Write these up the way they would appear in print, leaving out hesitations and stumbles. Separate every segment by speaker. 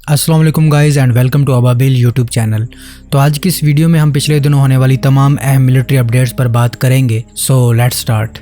Speaker 1: अस्सलाम वालेकुम guys and welcome to Ababil YouTube channel. तो आज की इस वीडियो में हम पिछले दिनों होने वाली तमाम अहम मिलिट्री अपडेट्स पर बात करेंगे। So let's start.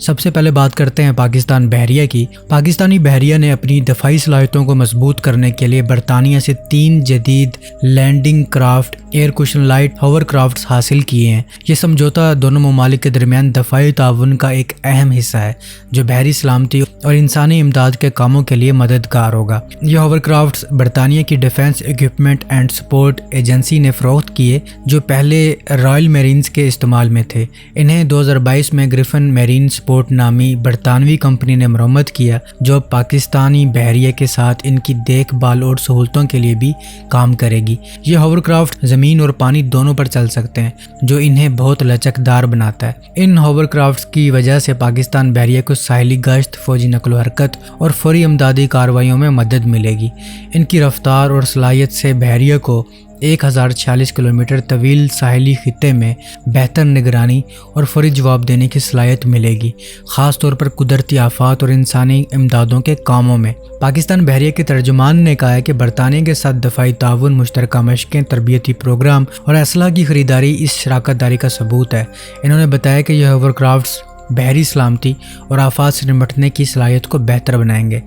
Speaker 1: सबसे पहले बात करते हैं पाकिस्तान बहरिया की। पाकिस्तानी बहरिया ने अपनी दफाई सलाहियतों को मजबूत करने के लिए बरतानिया से 3 जदीद landing craft air cushion light hovercraft हासिल किए हैं। ये समझौता दोनों ममालिक के दरमियान दफाई ताउन का एक अहम हिस्सा है जो बहरी सलामती और इंसानी इमदाद के कामों के लिए मददगार होगा। ये होवर क्राफ्ट बरतानिया की defence equipment and support agency ने फरोख्त किए जो पहले रॉयल मेरीन्स के इस्तेमाल में थे। इन्हें 2022 में ग्रिफन मेरीन सपोर्ट नामी बरतानवी कंपनी ने मरम्मत किया जो पाकिस्तानी बहरिया के साथ इनकी देखभाल और सहूलतों के लिए भी काम करेगी। ये होवरक्राफ्ट ज़मीन और पानी दोनों पर चल सकते हैं जो इन्हें बहुत लचकदार बनाता है। इन होवरक्राफ्ट्स की वजह से पाकिस्तान बहरिया को साहिली गश्त, फौजी नकलो हरकत और फौरी इमदादी कार्रवाइयों में मदद मिलेगी। इनकी रफ्तार और सलाहियत से बहरिया को 1046 किलोमीटर तवील साहिली खित्ते में बेहतर निगरानी और फौरी जवाब देने की सलाहियत मिलेगी, ख़ास तौर पर कुदरती आफात और इंसानी इमदादों के कामों में। पाकिस्तान बहरिया के तर्जुमान ने कहा है कि बरतानिया के साथ दफाई ताउन, मुश्तरका मशक़ें, तरबियती प्रोग्राम और असलाह की ख़रीदारी इस शराकत दारी का सबूत है। इन्होंने बताया कि यह होवरक्राफ्ट्स बहरी सलामती और आफात से निपटने की सलाहियत को बेहतर बनाएंगे।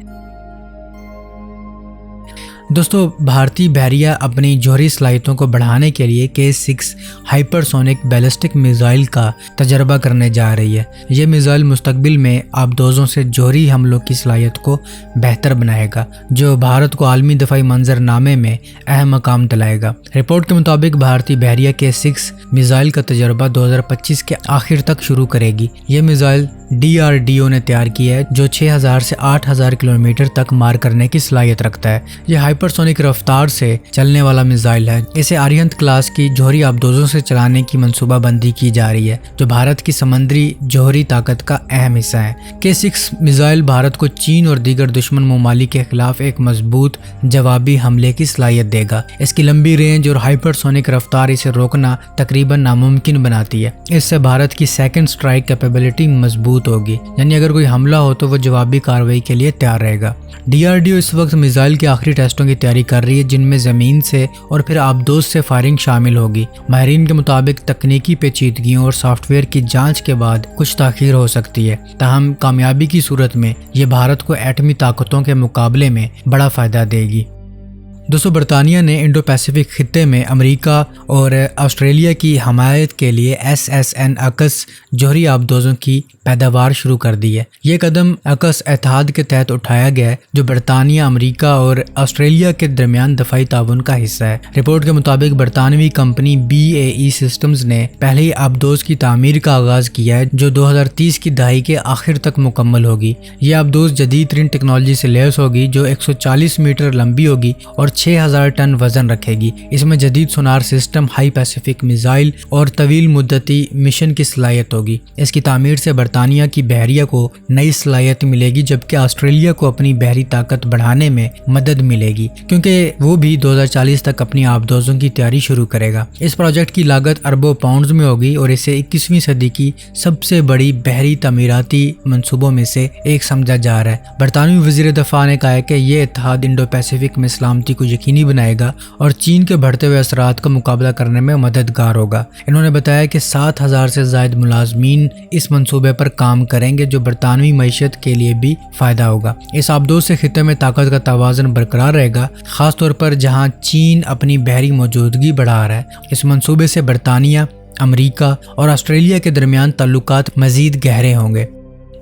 Speaker 1: दोस्तों, भारतीय बहरिया अपनी जौहरी सलाहियतों को बढ़ाने के लिए K6 हाइपरसोनिक बैलिस्टिक मिसाइल का तजर्बा करने जा रही है। ये मिसाइल मुस्तकबिल में आबदोज़ों से जौहरी हमलों की सलाहियत को बेहतर बनाएगा जो भारत को आलमी दफाई मंजरनामे में अहम मकाम दिलाएगा। रिपोर्ट के मुताबिक भारतीय बहरिया K6 मिसाइल का तजर्बा 2025 के आखिर तक शुरू करेगी। ये मिसाइल DRDO ने तैयार किया है जो 6000 से 8000 किलोमीटर तक मार करने की सलाहियत रखता है। यह हाइपरसोनिक रफ्तार से चलने वाला मिसाइल है। इसे आर्यंत क्लास की जौहरी आबदोज़ों से चलाने की मंसूबाबंदी की जा रही है जो भारत की समंदरी जौहरी ताकत का अहम हिस्सा है। K6 मिसाइल भारत को चीन और दीगर दुश्मन ममालिक के खिलाफ एक मजबूत जवाबी हमले की सलाहियत देगा। इसकी लंबी रेंज और हाइपरसोनिक रफ्तार इसे रोकना तकरीबन नामुमकिन बनाती है। इससे भारत की सेकंड स्ट्राइक कैपेबिलिटी मजबूत होगी, यानी अगर कोई हमला हो तो वो जवाबी कार्रवाई के लिए तैयार रहेगा। DRDO इस वक्त मिसाइल के आखिरी टेस्टों की तैयारी कर रही है जिनमें ज़मीन से और फिर आबदोज़ से फायरिंग शामिल होगी। माहिरीन के मुताबिक तकनीकी पेचीदगियों और सॉफ्टवेयर की जांच के बाद कुछ ताख़ीर हो सकती है। ताहम कामयाबी की सूरत में ये भारत को एटमी ताकतों के मुकाबले में बड़ा फ़ायदा देगी। दोस्तों, बरतानिया ने इंडो पैसिफिक खित्ते में अमेरिका और ऑस्ट्रेलिया की हमायत के लिए SSN AUKUS जौहरी आबदोज़ों की पैदावार शुरू कर दी है। ये कदम AUKUS इत्तेहाद के तहत उठाया गया है जो बरतानिया, अमेरिका और ऑस्ट्रेलिया के दरमियान दफाई ताउन का हिस्सा है। रिपोर्ट के मुताबिक बरतानवी कंपनी BAE सिस्टम्स ने पहले ही आबदोज़ की तामीर का आगाज़ किया है जो 2030 की दहाई के आखिर तक मुकम्मल होगी। ये आबदोज़ जदीद तरीन टेक्नोलॉजी से लैस होगी जो 140 मीटर लंबी होगी और 6000 टन वजन रखेगी। इसमें जदीद sonar system, high Pacific missile और तवील मुद्दती मिशन की सलाहियत होगी। इसकी तामीर से बरतानिया की बहरिया को नई सलाहियत मिलेगी जबकि ऑस्ट्रेलिया को अपनी बहरी ताकत बढ़ाने में मदद मिलेगी क्योंकि वो भी 2040 तक अपनी आबदोज़ों की तैयारी शुरू करेगा। इस प्रोजेक्ट की लागत अरबों पाउंड्स में होगी और इसे 21वीं सदी की सबसे बड़ी बहरी तमीराती मंसूबों में से एक समझा जा रहा है। बरतानवी वज़ीर दफ़ा ने कहा है कि यह इत्तेहाद इंडो पैसिफिक में सलामती को यकीनी बनाएगा और चीन के बढ़ते हुए असरात का मुकाबला करने में मददगार होगा। इन्होंने बताया कि 7000 से ज़ायद मुलाजमीन इस मंसूबे पर काम करेंगे जो बरतानवी मईशत के लिए भी फ़ायदा होगा। इस आबदोज़ से खित्ते में ताकत का तवाज़ुन बरकरार रहेगा, ख़ास तौर पर जहाँ चीन अपनी बहरी मौजूदगी बढ़ा रहा है। इस मंसूबे से बरतानिया, अमेरिका और ऑस्ट्रेलिया के दरमियान ताल्लुकात मज़ीद गहरे होंगे।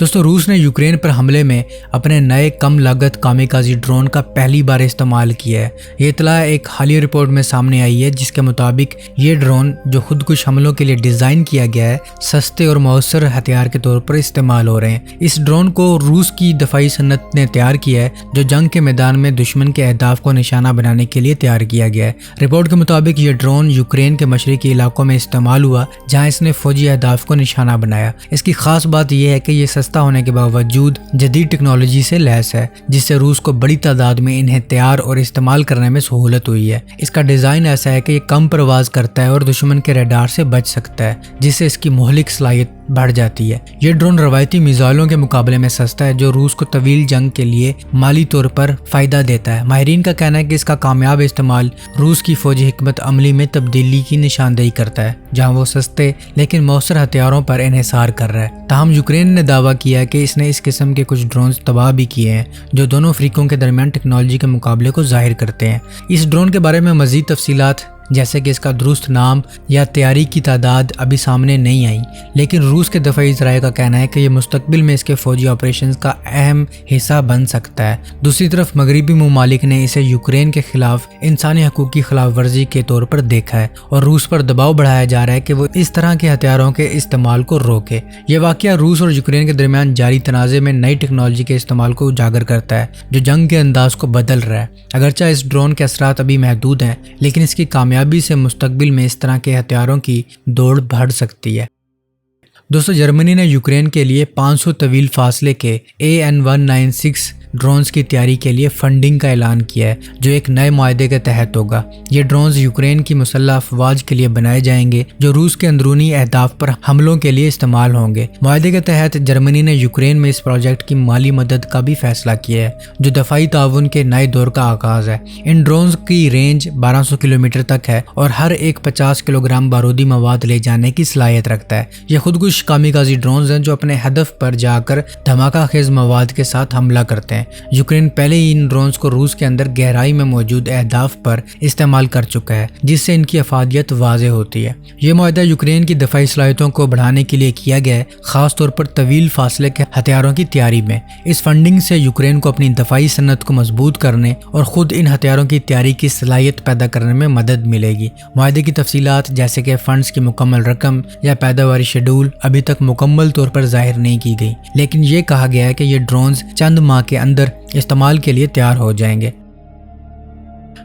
Speaker 1: दोस्तों, रूस ने यूक्रेन पर हमले में अपने नए कम लागत कामिकाज़ी ड्रोन का पहली बार इस्तेमाल किया है। ये इत्तला एक हालिया रिपोर्ट में सामने आई है जिसके मुताबिक ये ड्रोन जो खुदकुश हमलों के लिए डिज़ाइन किया गया है सस्ते और मौसर हथियार के तौर पर इस्तेमाल हो रहे हैं। इस ड्रोन को रूस की दफाई सनत ने तैयार किया है जो जंग के मैदान में दुश्मन के अहदाफ को निशाना बनाने के लिए तैयार किया गया है। रिपोर्ट के मुताबिक ये ड्रोन यूक्रेन के मशरकी इलाकों में इस्तेमाल हुआ जहाँ इसने फौजी अहदाफ को निशाना बनाया। इसकी खास बात यह है कि ये सस्ता होने के बावजूद जदीद टेक्नोलॉजी से लैस है जिससे रूस को बड़ी तादाद में इन्हें तैयार और इस्तेमाल करने में सहूलत हुई है। इसका डिज़ाइन ऐसा है कि ये कम परवाज करता है और दुश्मन के रडार से बच सकता है जिससे इसकी मोहलिक सलाहियत بڑھ جاتی ہے۔ یہ ڈرون روایتی میزائلوں کے مقابلے میں سستا ہے، جو روس کو طویل جنگ کے لیے مالی طور پر فائدہ دیتا ہے۔ ماہرین کا کہنا ہے کہ اس کا کامیاب استعمال روس کی فوجی حکمت عملی میں تبدیلی کی نشاندہی کرتا ہے، جہاں وہ سستے لیکن مؤثر ہتھیاروں پر انحصار کر رہا ہے۔ تاہم یوکرین نے دعویٰ کیا ہے کہ اس نے اس قسم کے کچھ ڈرونز تباہ بھی کیے ہیں، جو دونوں فریقوں کے درمیان ٹیکنالوجی کے مقابلے کو ظاہر کرتے ہیں۔ اس ڈرون کے بارے میں مزید تفصیلات جیسے کہ اس کا درست نام یا تیاری کی تعداد ابھی سامنے نہیں آئی، لیکن روس کے دفاعی ذرائع کا کہنا ہے کہ یہ مستقبل میں اس کے فوجی آپریشنز کا اہم حصہ بن سکتا ہے۔ دوسری طرف مغربی ممالک نے اسے یوکرین کے خلاف انسانی حقوق کی خلاف ورزی کے طور پر دیکھا ہے، اور روس پر دباؤ بڑھایا جا رہا ہے کہ وہ اس طرح کے ہتھیاروں کے استعمال کو روکے۔ یہ واقعہ روس اور یوکرین کے درمیان جاری تنازع میں نئی ٹیکنالوجی کے استعمال کو اجاگر کرتا ہے، جو جنگ کے انداز کو بدل رہا ہے۔ اگرچہ اس ڈرون کے اثرات ابھی محدود ہیں، لیکن اس کی کامیابی سے مستقبل میں اس طرح کے ہتھیاروں کی دوڑ بڑھ سکتی ہے۔ دوستو، جرمنی نے یوکرین کے لیے 500 طویل فاصلے کے AN-196 ڈرونز کی تیاری کے لیے فنڈنگ کا اعلان کیا ہے، جو ایک نئے معاہدے کے تحت ہوگا۔ یہ ڈرونز یوکرین کی مسلح افواج کے لیے بنائے جائیں گے، جو روس کے اندرونی اہداف پر حملوں کے لیے استعمال ہوں گے۔ معاہدے کے تحت جرمنی نے یوکرین میں اس پروجیکٹ کی مالی مدد کا بھی فیصلہ کیا ہے، جو دفاعی تعاون کے نئے دور کا آغاز ہے۔ ان ڈرونز کی رینج 1200 کلومیٹر تک ہے، اور ہر ایک 50 کلوگرام بارودی مواد لے جانے کی صلاحیت رکھتا ہے۔ یہ خودکش کامیکازی ڈرونز ہیں جو اپنے ہدف پر جا کر دھماکہ خیز مواد کے ساتھ حملہ کرتے ہیں۔ یوکرین پہلے ہی ان ڈرونز کو روس کے اندر گہرائی میں موجود اہداف پر استعمال کر چکا ہے، جس سے ان کی افادیت واضح ہوتی ہے۔ یہ معاہدہ یوکرین کی دفاعی صلاحیتوں کو بڑھانے کے لیے کیا گیا ہے، خاص طور پر طویل فاصلے کے ہتھیاروں کی تیاری میں۔ اس فنڈنگ سے یوکرین کو اپنی دفاعی صنعت کو مضبوط کرنے اور خود ان ہتھیاروں کی تیاری کی صلاحیت پیدا کرنے میں مدد ملے گی۔ معاہدے کی تفصیلات جیسے کہ فنڈز کی مکمل رقم یا پیداواری شیڈول ابھی تک مکمل طور پر ظاہر نہیں کی گئی، لیکن یہ کہا گیا ہے کہ یہ ڈرونز چند ماہ کے اندر استعمال کے لیے تیار ہو جائیں گے۔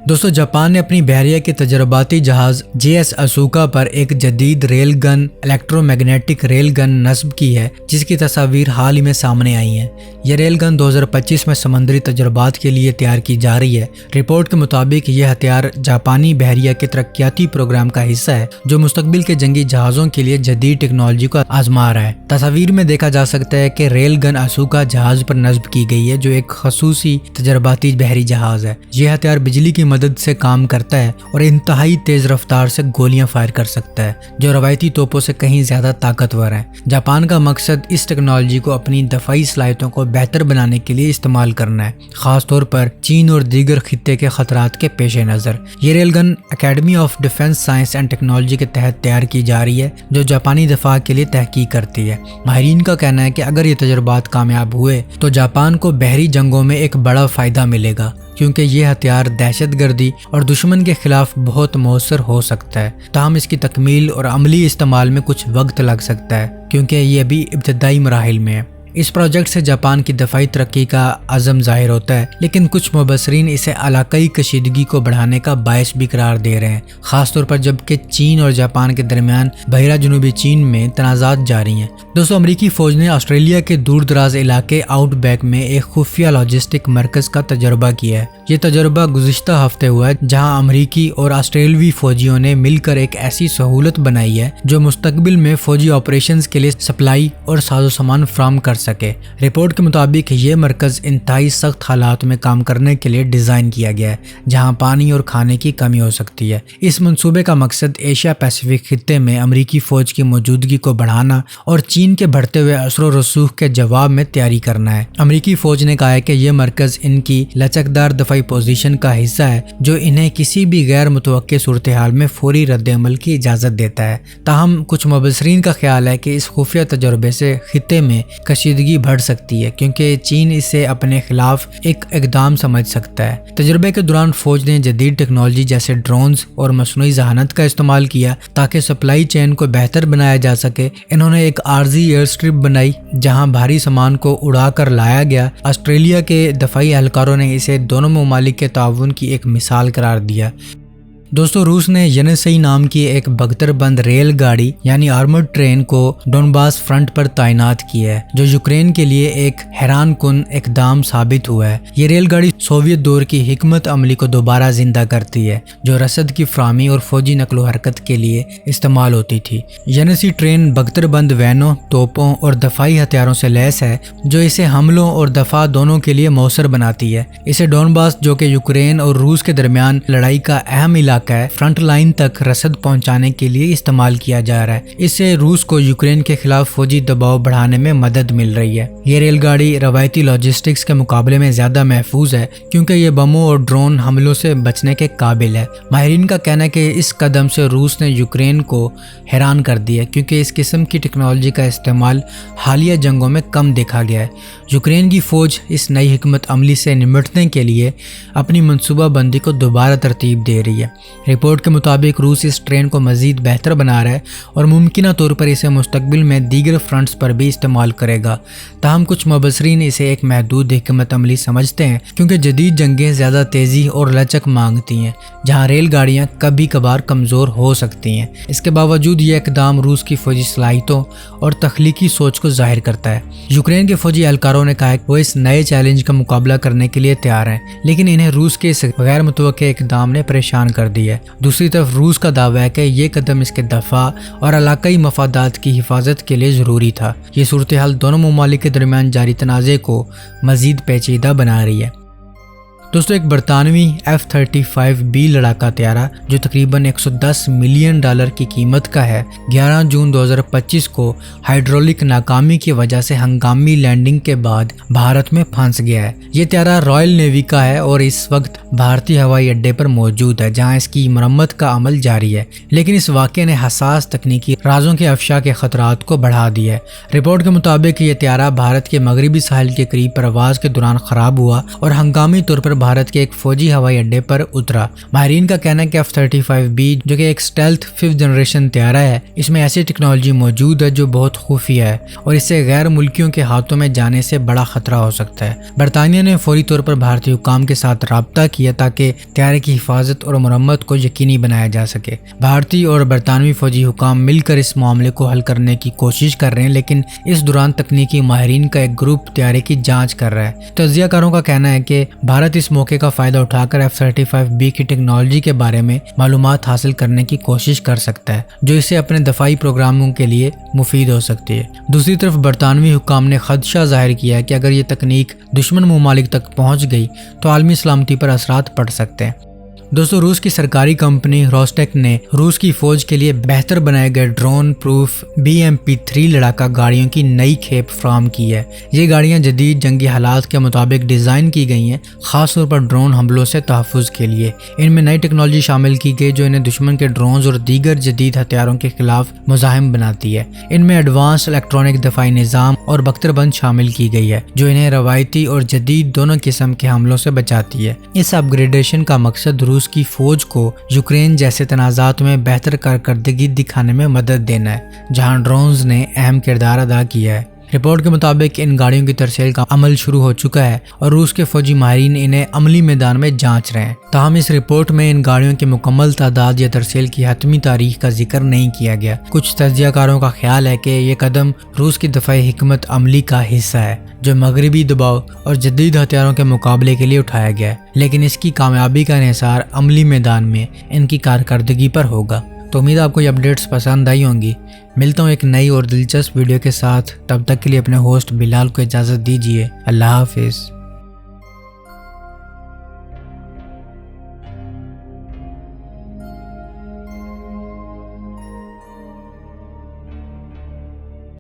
Speaker 1: دوستو، جاپان نے اپنی بحریہ کے تجرباتی جہاز JS اسوکا پر ایک جدید ریل گن الیکٹرو میگنیٹک ریل گن نصب کی ہے، جس کی تصاویر حال ہی میں سامنے آئی ہیں۔ یہ ریل گن 2025 میں سمندری تجربات کے لیے تیار کی جا رہی ہے۔ رپورٹ کے مطابق یہ ہتھیار جاپانی بحریہ کے ترقیاتی پروگرام کا حصہ ہے، جو مستقبل کے جنگی جہازوں کے لیے جدید ٹیکنالوجی کو آزما رہا ہے۔ تصاویر میں دیکھا جا سکتا ہے کہ ریل گن اسوکا جہاز پر نصب کی گئی ہے، جو ایک خصوصی تجرباتی بحری جہاز ہے۔ یہ ہتھیار بجلی کی مدد سے کام کرتا ہے اور انتہائی تیز رفتار سے گولیاں فائر کر سکتا ہے، جو روایتی توپوں سے کہیں زیادہ طاقتور ہیں۔ جاپان کا مقصد اس ٹیکنالوجی کو اپنی دفاعی صلاحیتوں کو بہتر بنانے کے لیے استعمال کرنا ہے، خاص طور پر چین اور دیگر خطے کے خطرات کے پیش نظر۔ یہ rail gun academy of defence science and technology کے تحت تیار کی جا رہی ہے، جو جاپانی دفاع کے لیے تحقیق کرتی ہے۔ ماہرین کا کہنا ہے کہ اگر یہ تجربات کامیاب ہوئے تو جاپان کو بحری جنگوں میں ایک بڑا فائدہ ملے گا، کیونکہ یہ ہتھیار دہشت گردی اور دشمن کے خلاف بہت مؤثر ہو سکتا ہے۔ تاہم اس کی تکمیل اور عملی استعمال میں کچھ وقت لگ سکتا ہے، کیونکہ یہ ابھی ابتدائی مراحل میں ہے۔ اس پروجیکٹ سے جاپان کی دفاعی ترقی کا عزم ظاہر ہوتا ہے، لیکن کچھ مبصرین اسے علاقائی کشیدگی کو بڑھانے کا باعث بھی قرار دے رہے ہیں، خاص طور پر جبکہ چین اور جاپان کے درمیان بحیرہ جنوبی چین میں تنازعات جاری ہیں۔ دوستو، امریکی فوج نے آسٹریلیا کے دور دراز علاقے آؤٹ بیک میں ایک خفیہ لاجسٹک مرکز کا تجربہ کیا ہے۔ یہ تجربہ گزشتہ ہفتے ہوا ہے، جہاں امریکی اور آسٹریلوی فوجیوں نے مل کر ایک ایسی سہولت بنائی ہے جو مستقبل میں فوجی آپریشنز کے لیے سپلائی اور ساز و سامان فراہم کر سکے۔ رپورٹ کے مطابق یہ مرکز انتہائی سخت حالات میں کام کرنے کے لیے ڈیزائن کیا گیا ہے، جہاں پانی اور کھانے کی کمی ہو سکتی ہے۔ اس منصوبے کا مقصد ایشیا پیسیفک خطے میں امریکی فوج کی موجودگی کو بڑھانا اور چین کے بڑھتے ہوئے اثر و رسوخ کے جواب میں تیاری کرنا ہے۔ امریکی فوج نے کہا ہے کہ یہ مرکز ان کی لچکدار دفاعی پوزیشن کا حصہ ہے، جو انہیں کسی بھی غیر متوقع صورتحال میں فوری رد عمل کی اجازت دیتا ہے۔ تاہم کچھ مبصرین کا خیال ہے کہ اس خفیہ تجربے سے خطے میں کشیدگی بڑھ سکتی ہے، کیونکہ چین اسے اپنے خلاف ایک اقدام سمجھ سکتا ہے۔ تجربے کے دوران فوج نے جدید ٹیکنالوجی جیسے ڈرونز اور مصنوعی ذہانت کا استعمال کیا تاکہ سپلائی چین کو بہتر بنایا جا سکے۔ انہوں نے ایک عارضی ایئر اسٹرپ بنائی جہاں بھاری سامان کو اڑا کر لایا گیا۔ آسٹریلیا کے دفاعی اہلکاروں نے اسے دونوں ممالک کے تعاون کی ایک مثال قرار دیا۔ दोस्तों रूस ने येनिसई नाम की एक बख्तर बंद रेल गाड़ी यानी आर्मर्ड ट्रेन को डोनबास फ्रंट पर तैनात किया है, जो यूक्रेन के लिए एक हैरान कुन इकदाम साबित हुआ है। ये रेलगाड़ी सोवियत दौर की हिकमत अमली को दोबारा जिंदा करती है, जो रसद की फ्राहमी और फौजी नकलो हरकत के लिए इस्तेमाल होती थी। येनिसई ट्रेन बख्तर बंद वैनों, तोपों और दफाई हथियारों से लैस है, जो इसे हमलों और दफा दोनों के लिए मौसर बनाती है। इसे डोनबास, जो कि यूक्रेन और रूस के दरमियान लड़ाई का अहम इलाका है, फ्रंट लाइन तक रसद पहुंचाने के लिए इस्तेमाल किया जा रहा है। इससे रूस को यूक्रेन के खिलाफ फौजी दबाव बढ़ाने में मदद मिल रही है। ये रेलगाड़ी रवायती लॉजिस्टिक्स के मुकाबले में ज्यादा महफूज है, क्योंकि ये बमों और ड्रोन हमलों से बचने के काबिल है। माहिरीन का कहना है कि इस कदम से रूस ने यूक्रेन को हैरान कर दिया, क्योंकि इस किस्म की टेक्नोलॉजी का इस्तेमाल हालिया जंगों में कम देखा गया है। यूक्रेन की फौज इस नई हिकमत अमली से निपटने के लिए अपनी मनसूबा बंदी को दोबारा तरतीब दे रही है। रिपोर्ट के मुताबिक रूस इस ट्रेन को मजीद बेहतर बना रहा है और मुमकिन तौर पर इसे मुस्तकबिल में दीगर फ्रंट्स पर भी इस्तेमाल करेगा। ताहम कुछ मुबसरीन इसे एक महदूद हिकमत अमली समझते हैं, क्योंकि जदीद जंगें ज़्यादा तेज़ी और लचक मांगती हैं, जहाँ रेलगाड़ियाँ कभी कभार कमज़ोर हो सकती हैं। इसके बावजूद ये इकदाम रूस की फौजी सलाहियतों और तख्लीकी सोच को जाहिर करता है। यूक्रेन के फौजी एहलकारों ने कहा है कि वो इस नए चैलेंज का मुकाबला करने के लिए तैयार हैं, लेकिन इन्हें रूस के इस गैर मुतवक्के इकदाम ने परेशान कर दिया है। दूसरी तरफ रूस का दावा है कि ये कदम इसके दफा और इलाकाई मफादात की हिफाजत के लिए ज़रूरी था। ये सूरत हाल दोनों ममालिक के दरमियान जारी तनाज़े को मज़ीद पेचीदा बना रही है। दोस्तों एक बरतानवी F-35B लड़ाका तैयारा जो तकरीबन 110 मिलियन डॉलर की कीमत का है, 11 जून 2025 को हाइड्रोलिक नाकामी की वजह से हंगामी लैंडिंग के बाद भारत में फंस गया है। ये तैयारा रॉयल नेवी का है और इस वक्त भारतीय हवाई अड्डे पर मौजूद है, जहां इसकी मरम्मत का अमल जारी है। लेकिन इस वाक़े ने हसास तकनीकी राजों के अफशा के खतरात को बढ़ा दिया है। रिपोर्ट के मुताबिक ये तैयारा भारत के मगरबी साहिल के करीब परवाज के दौरान खराब हुआ और हंगामी तौर पर भारत के एक फौजी हवाई अड्डे पर उतरा। माहिरीन का कहना है कि F-35B जो कि एक स्टेल्थ 5th जनरेशन तैयारा है, इसमें ऐसी टेक्नोलॉजी मौजूद है जो बहुत खुफिया है और इससे गैर मुल्कियों के हाथों में जाने से बड़ा खतरा हो सकता है। बरतानिया ने फौरी तौर पर भारतीय हुकाम के साथ राब्ता किया ताकि तैयारे की हिफाजत और मरम्मत को यकीनी बनाया जा सके। भारतीय और बरतानवी फौजी हुकाम मिलकर इस मामले को हल करने की कोशिश कर रहे हैं, लेकिन इस दौरान तकनीकी माहिरीन का एक ग्रुप तैयारे की जाँच कर रहा है। तज्जियाकारों का कहना है कि भारत इस मौके का फायदा उठाकर F-35B की टेक्नोलॉजी के बारे में मालूमात हासिल करने की कोशिश कर सकता है, जो इसे अपने दफाई प्रोग्रामों के लिए मुफीद हो सकती है। दूसरी तरफ बरतानवी हुकाम ने खदशा जाहिर किया है कि अगर ये तकनीक दुश्मन ममालिक तक पहुंच गई तो आलमी सलामती पर असरात पड़ सकते हैं। दोस्तों रूस की सरकारी कंपनी रोस्टेक ने रूस की फौज के लिए बेहतर बनाए गए ड्रोन प्रूफ BMP-3 लड़ाका गाड़ियों की नई खेप फ्राहम की है। ये गाड़ियां जदीद जंगी हालात के मुताबिक डिज़ाइन की गई हैं, खासतौर पर ड्रोन हमलों से तहफ़्फ़ुज़ के लिए। इनमें नई टेक्नोलॉजी शामिल की गई जो इन्हें दुश्मन के ड्रोन्स और दीगर जदीद हथियारों के खिलाफ मुज़ाहिम बनाती है। इनमें एडवांस इलेक्ट्रॉनिक दफाई निज़ाम और बख्तरबंद शामिल की गई है, जो इन्हें रवायती और जदीद दोनों किस्म के हमलों से बचाती है। इस अपग्रेडेशन का मकसद रूस की फौज को यूक्रेन जैसे तनाज़ात में बेहतर कारकर्दगी दिखाने में मदद देना है, जहां ड्रोन्स ने अहम किरदार अदा किया है। रिपोर्ट के मुताबिक इन गाड़ियों की तरसेल का अमल शुरू हो चुका है और रूस के फौजी माहिरीन इन्हें अमली मैदान में जांच रहे हैं। ताहम इस रिपोर्ट में इन गाड़ियों की मुकम्मल तादाद या तरसेल की हतमी तारीख का जिक्र नहीं किया गया। कुछ तज्जियाकारों का ख्याल है कि ये कदम रूस की दफाई हिकमत अमली का हिस्सा है, जो मगरबी दबाव और जदीद हथियारों के मुकाबले के लिए उठाया गया है, लेकिन इसकी कामयाबी का इन्हिसार अमली मैदान में इनकी कारकर्दगी पर होगा। तो उम्मीद है आपको ये अपडेट्स पसंद आई होंगी। मिलता हूँ एक नई और दिलचस्प वीडियो के साथ, तब तक के लिए अपने होस्ट बिलाल को इजाज़त दीजिए। अल्लाह हाफिज़।